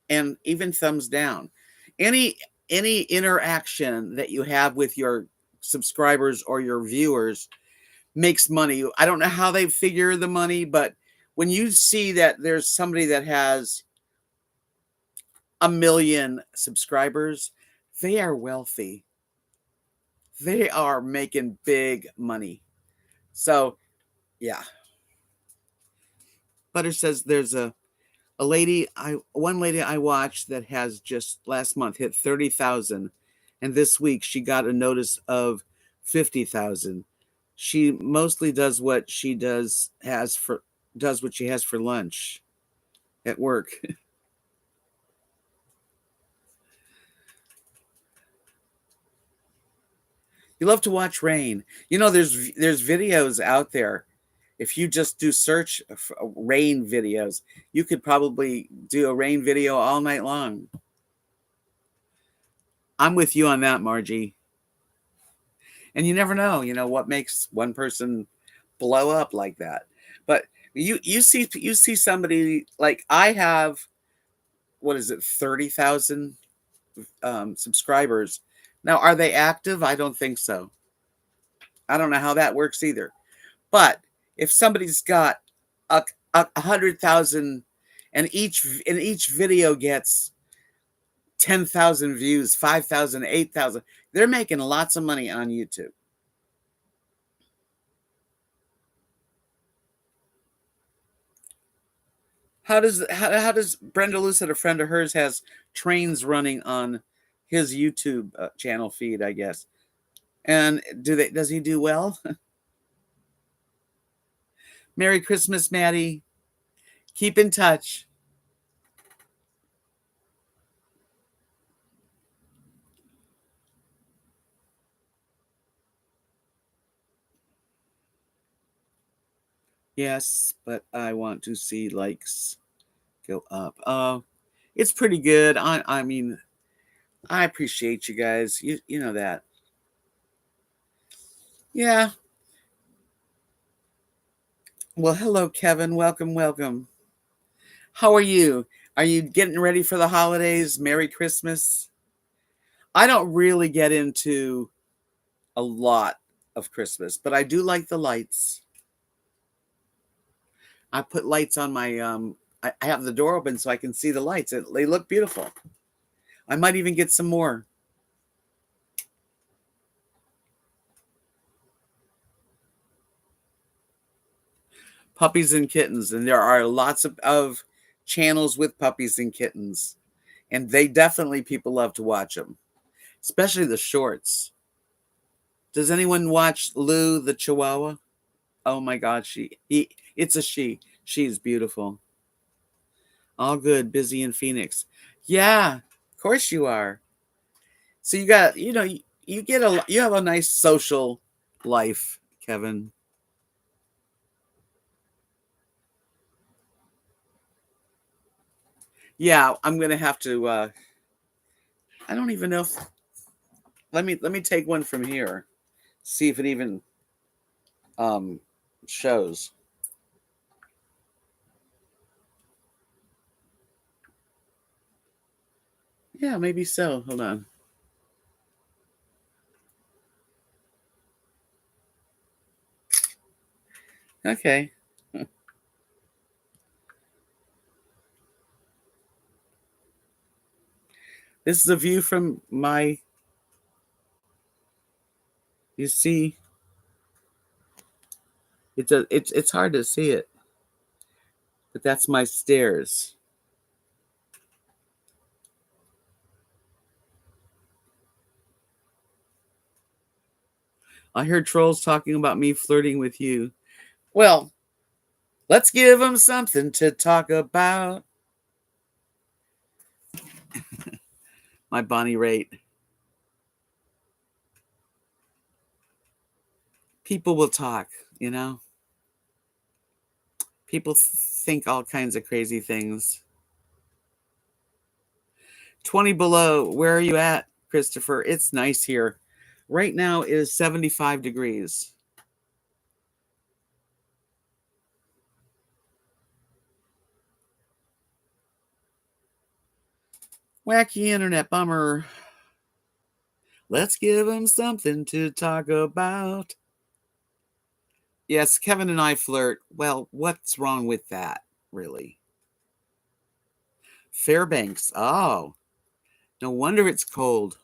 and even thumbs down. Any any interaction that you have with your subscribers or your viewers makes money. I don't know how they figure the money, but when you see that there's somebody that has 1 million subscribers, they are wealthy. They are making big money. So, yeah. Butter says there's one lady I watched that has just last month hit 30,000, and this week she got a notice of 50,000. She mostly does what she does what she has for lunch at work. You love to watch rain. There's videos out there. If you just do search for rain videos, you could probably do a rain video all night long. I'm with you on that, Margie. And you never know, what makes one person blow up like that. But you see somebody like I have, what is it, 30,000 subscribers. Now, are they active? I don't think so. I don't know how that works either. But if somebody's got a 100,000 and each video gets 10,000 views, 5,000, 8,000, they're making lots of money on YouTube. How does Brenda Lou said a friend of hers has trains running on his YouTube channel feed, I guess. And does he do well? Merry Christmas, Maddie. Keep in touch. Yes, but I want to see likes go up. It's pretty good. I mean, I appreciate you guys. You know that. Yeah. Well, hello, Kevin. Welcome, welcome. How are you? Are you getting ready for the holidays? Merry Christmas. I don't really get into a lot of Christmas, but I do like the lights. I put lights on my I have the door open so I can see the lights. They look beautiful. I might even get some more. Puppies and kittens, and there are lots of channels with puppies and kittens, and they definitely, people love to watch them, especially the shorts. Does anyone watch Lou the Chihuahua? Oh my God, it's a she. She's beautiful. All good, busy in Phoenix. Yeah, of course you are. So you got, you have a nice social life, Kevin. Yeah, I'm gonna have to. I don't even know if. Let me take one from here. See if it even um shows. Yeah, maybe so. Hold on. Okay. This is a view from my. You see, it's hard to see it, but that's my stairs. I heard trolls talking about me flirting with you. Well, Let's give them something to talk about. My Bonnie Raitt. People will talk, you know? People think all kinds of crazy things. 20 below. Where are you at, Christopher? It's nice here. Right now it is 75 degrees. Wacky internet bummer. Let's give them something to talk about. Yes, Kevin and I flirt. Well, what's wrong with that, really? Fairbanks. Oh, no wonder it's cold.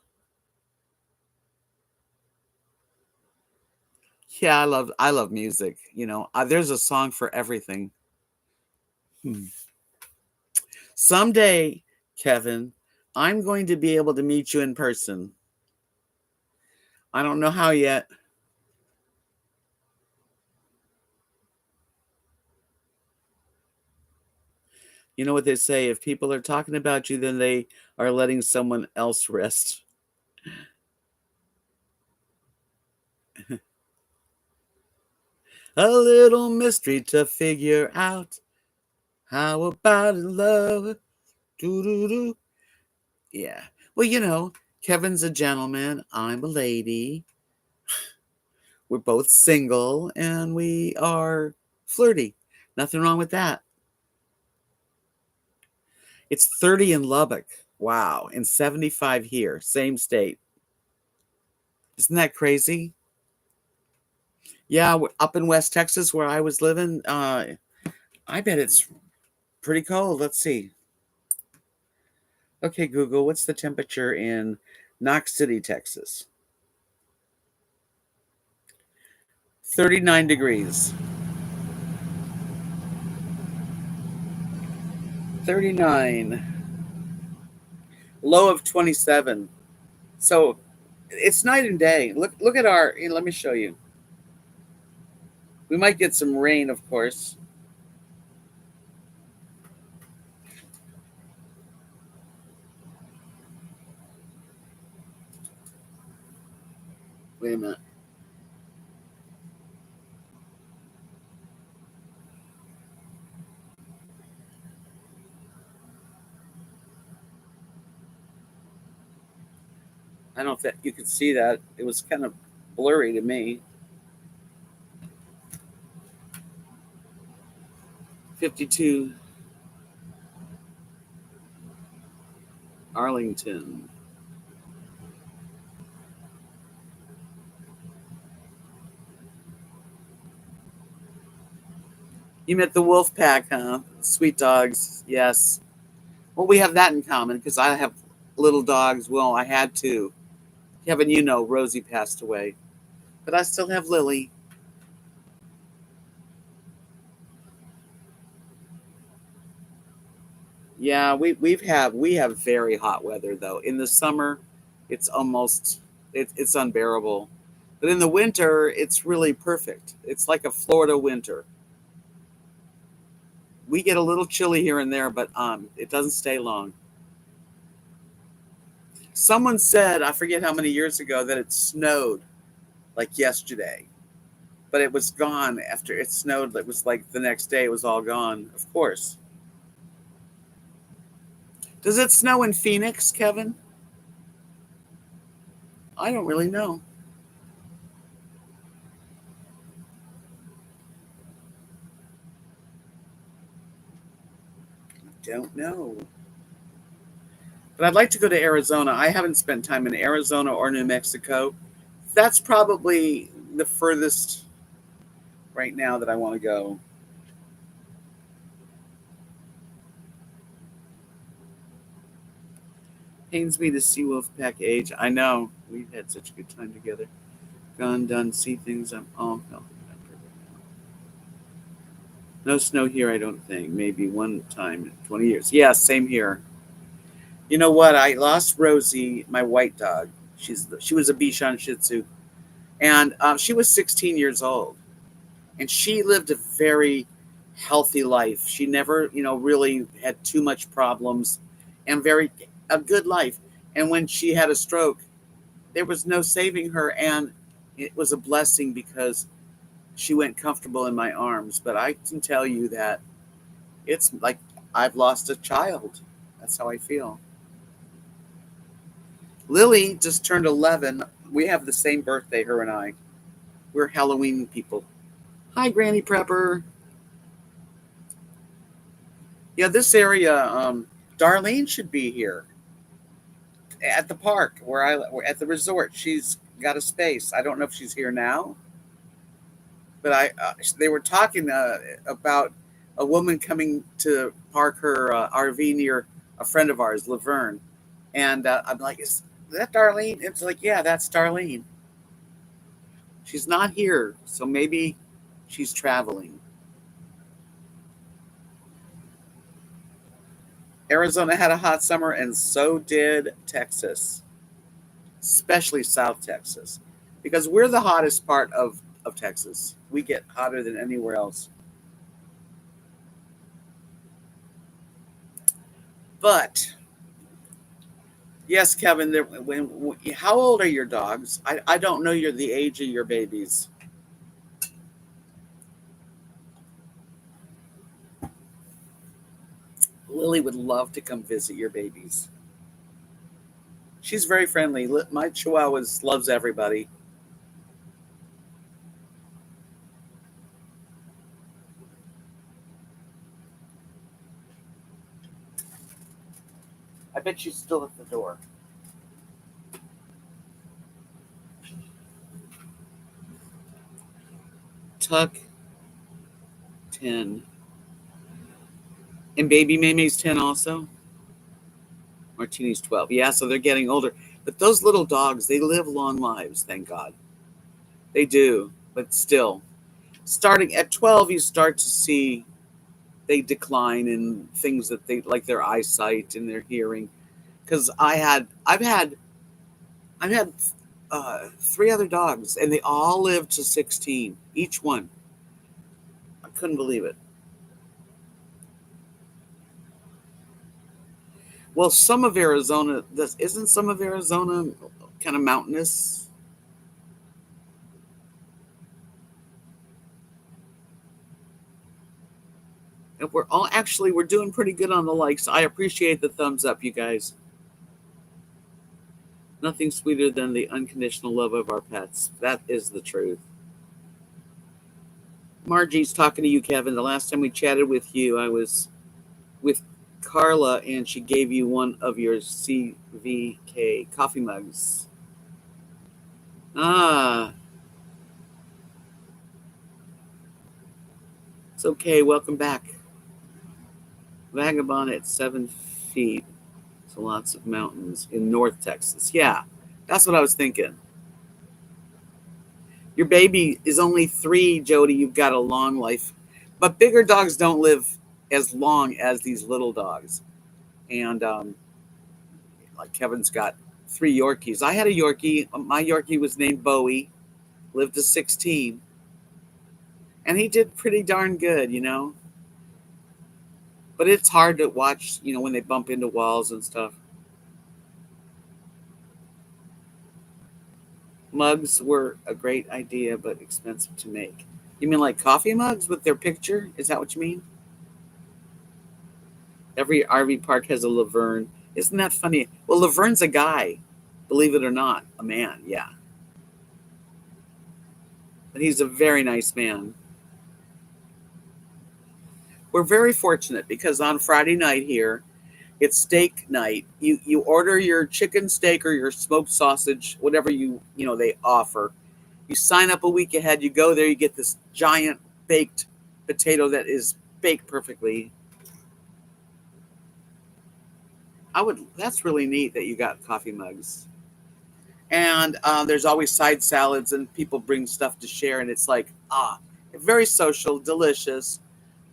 Yeah, I love music. You know, there's a song for everything. Someday, Kevin, I'm going to be able to meet you in person. I don't know how yet. You know what they say, if people are talking about you, then they are letting someone else rest. A little mystery to figure out. How about love? Doo-doo-doo. Yeah. Well, you know, Kevin's a gentleman. I'm a lady. We're both single and we are flirty. Nothing wrong with that. It's 30 in Lubbock. Wow. And 75 here. Same state. Isn't that crazy? Yeah, up in West Texas where I was living, I bet it's pretty cold. Let's see. Okay, Google, what's the temperature in Knox City, Texas? 39 degrees. 39. Low of 27. So it's night and day. Look at our, let me show you. We might get some rain, of course. Wait a minute. I don't know if that you could see that. It was kind of blurry to me. 52. Arlington. You met the wolf pack, huh? Sweet dogs. Yes. Well, we have that in common because I have little dogs. Well, I had two. Kevin, you know, Rosie passed away, but I still have Lily. Yeah, we have very hot weather though. In the summer, it's almost it's unbearable, but in the winter, it's really perfect. It's like a Florida winter. We get a little chilly here and there, but it doesn't stay long. Someone said, I forget how many years ago, that it snowed like yesterday, but it was gone after it snowed. It was like the next day, it was all gone. Of course. Does it snow in Phoenix, Kevin? I don't really know. Don't know. But I'd like to go to Arizona. I haven't spent time in Arizona or New Mexico. That's probably the furthest right now that I want to go. Pains me to see Wolfpack age. I know. We've had such a good time together. Gone, done, see things. Oh, no. No snow here, I don't think. Maybe one time in 20 years. Yeah, same here. You know what? I lost Rosie, my white dog. She was a Bichon Shih Tzu, and she was 16 years old, and she lived a very healthy life. She never, really had too much problems, and a good life. And when she had a stroke, there was no saving her, and it was a blessing because she went comfortable in my arms. But I can tell you that it's like I've lost a child. That's how I feel. Lily just turned 11. We have the same birthday, her and I. We're Halloween people. Hi, Granny Prepper. Yeah, this area, Darlene should be here at the park at the resort. She's got a space. I don't know if she's here now, but they were talking about a woman coming to park her RV near a friend of ours, Laverne, and I'm like, is that Darlene? It's like, yeah, that's Darlene. She's not here, so maybe she's traveling. Arizona had a hot summer, and so did Texas, especially South Texas, because we're the hottest part of Texas. We get hotter than anywhere else. But yes, Kevin, how old are your dogs? I don't know the age of your babies. Lily would love to come visit your babies. She's very friendly. My Chihuahuas loves everybody. I bet she's still at the door. Tuck 10. And baby Maymay's 10 also? Martini's 12. Yeah, so they're getting older. But those little dogs, they live long lives, thank God. They do, but still. Starting at 12, you start to see they decline in things that they like their eyesight and their hearing. Because I've had 3 other dogs, and they all lived to 16, each one. I couldn't believe it. Well, some of Arizona, isn't some of Arizona kind of mountainous? And we're doing pretty good on the likes. I appreciate the thumbs up, you guys. Nothing sweeter than the unconditional love of our pets. That is the truth. Margie's talking to you, Kevin. The last time we chatted with you, I was with Carla, and she gave you one of your CVK coffee mugs. Ah, it's okay. Welcome back. Vagabond at 7 feet. So lots of mountains in North Texas. Yeah, that's what I was thinking. Your baby is only 3, Jody. You've got a long life. But bigger dogs don't live as long as these little dogs. And like Kevin's got 3 Yorkies. I had a Yorkie. My Yorkie was named Bowie, lived to 16. And he did pretty darn good. But it's hard to watch, when they bump into walls and stuff. Mugs were a great idea, but expensive to make. You mean like coffee mugs with their picture? Is that what you mean? Every RV park has a Laverne. Isn't that funny? Well, Laverne's a guy, believe it or not, a man, yeah. But he's a very nice man. We're very fortunate because on Friday night here, it's steak night. You order your chicken steak or your smoked sausage, whatever they offer. You sign up a week ahead. You go there. You get this giant baked potato that is baked perfectly. That's really neat that you got coffee mugs. And there's always side salads, and people bring stuff to share, and it's like very social, delicious.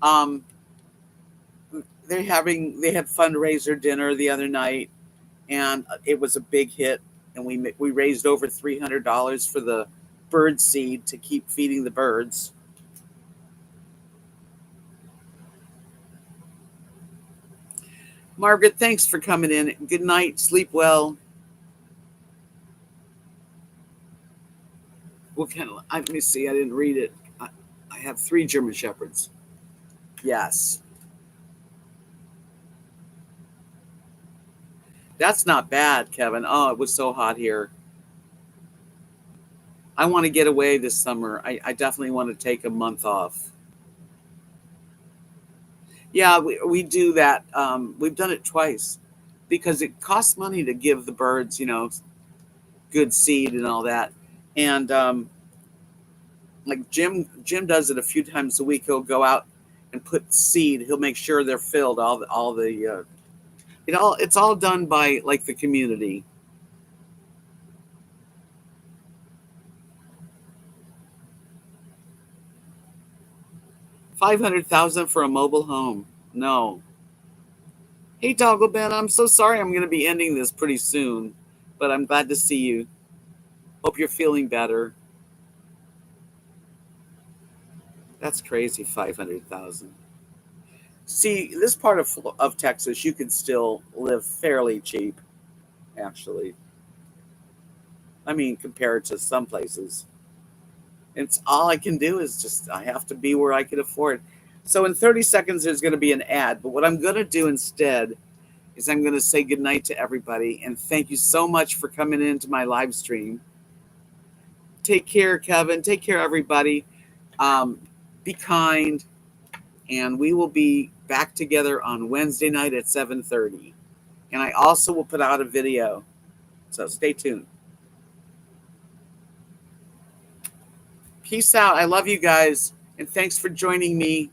Um, they had fundraiser dinner the other night, and it was a big hit. And we raised over $300 for the bird seed to keep feeding the birds. Margaret, thanks for coming in. Good night. Sleep well. What kind of? Let me see. I didn't read it. I have 3 German Shepherds. Yes. That's not bad, Kevin. Oh, it was so hot here. I want to get away this summer. I definitely want to take a month off. Yeah, we do that. We've done it twice because it costs money to give the birds, good seed and all that. And like Jim does it a few times a week. He'll go out and put seed. He'll make sure they're filled. It's all done by like the community. 500,000 for a mobile home. No. Hey, Toggle Ben, I'm so sorry I'm going to be ending this pretty soon, but I'm glad to see you. Hope you're feeling better. That's crazy, 500,000. See, this part of Texas, you can still live fairly cheap, actually. I mean, compared to some places. It's all I can do is I have to be where I can afford. So in 30 seconds, there's going to be an ad. But what I'm going to do instead is I'm going to say goodnight to everybody. And thank you so much for coming into my live stream. Take care, Kevin. Take care, everybody. Be kind. And we will be back together on Wednesday night at 7:30. And I also will put out a video. So stay tuned. Peace out. I love you guys. And thanks for joining me